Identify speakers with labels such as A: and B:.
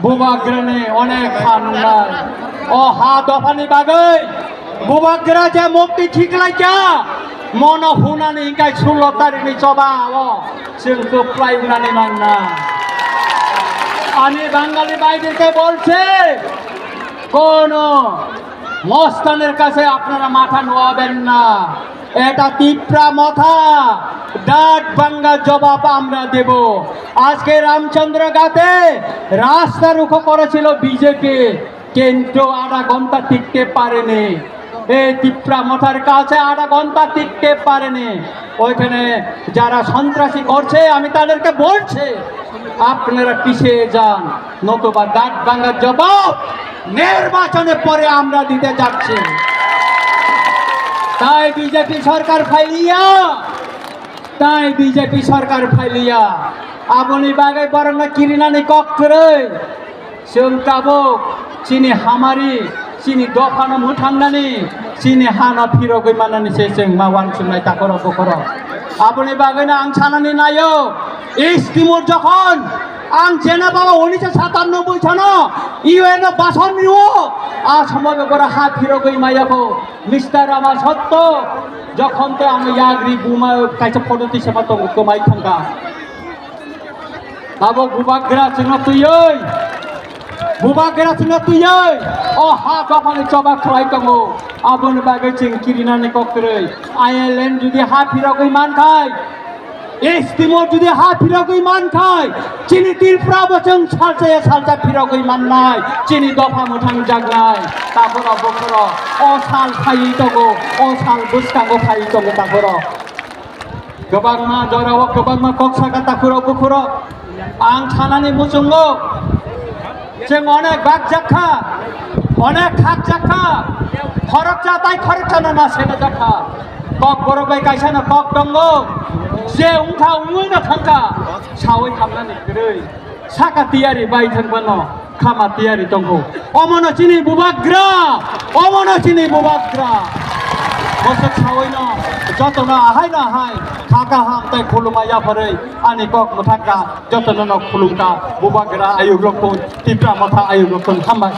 A: বুবাগ্রানে অনেক খানুনার ও হা দফানি বাগৈ বুবাগ্রা যে মুক্তি ঠিক লাইকা মন হুনানি গাই 16 তারিখে চবা ও সিংকো প্রায় উনানি মান্না আমি বাঙালি ভাইদেরকে বলছে কোন মস্তানের কাছে আপনারা মাথা নোয়াবেন না। এটা তিপ্রা মাথা ডাট ভাঙ্গা জবাব আমরা দেব। আজকে রামচন্দ্রগাতে রাস্তা রুখো করেছিল বিজেপি, কিন্তু আধা ঘন্টা টিকতে পারেনি। এই তিপ্রা মাথার কাছে আধা ঘন্টা টিকতে পারেনি। ওইখানে যারা সন্ত্রাসী করছে আমি তাদেরকে বলছি আপনারা পিছিয়ে যান, নতুবা ডাট ভাঙ্গার জবাব নির্বাচনের পরে আমরা দিতে যাচ্ছি। তাই বিজেপি সরকার ফাইলিয়া আপনি বাগে বরং না কিরিনানি কক করে সেউটাবো চিনি হামারি চিনি দফানো মুঠাংনানি চিনি হানা ফিরগৈ মানানি সেসেং মাওয়ান সুনাই তাকর বকর আপনি বাগে না আং ছানানি নাयो ইস্তিমুর যখন আং জেনা বাবা 1997 সনো ইউএন বাসন নিও আসমগে বড় হা ফিরগৈ মায়াকো মিস্টার আমা সত্য যখন তো আমি ইয়াগ্রি বুমা কাইছে পদ্ধতি সেবা তো কমাই থাকা বাবু বুবাগ্রা চিনো তুই বুবাগ্রা চিনো তুই ও হা দফানি চবা খাই কামো আবন বাগে চিং কিরিনানি ককরে আয়ারল্যান্ড যদি হা ফিরগৈ মান খায় ইস্তিমোর যদি হা ফিরগৈ মান খায় চিনি তিরপ্রা বচন সালসা ফিরগৈ মান নাই চিনি দফা মুঠাং জাগনাই তারপর বকর ও সাল খাই তগো ও সাল বুসকাঙ্গো খাই তগো তারপর गोबांमा जराव गोबांमा कक्साका ताखुराव बुखुर आं थानानै मुसुंगो जों अनेक बाग जाखा अनेक खाक जाखा खरक जाताय खरक जाना ना सेना जाखा कक बरबाय गायसाना कक दंगो जे उंखा उंगैना थांखा सावै खामनानै गरै साका तियारि बाय थांबानो खामा तियारि दंगो अमनो चिनि बुबाग्रा बसक सावैनो जतना आहाय ना हाय खाका हाम ताय खुलुमाया फरै आनि कक मथाका जतना न खुलुमका बुबाग्रा आयुग्रखौ तिप्रा मथा आयुग्रखौ हामबाय।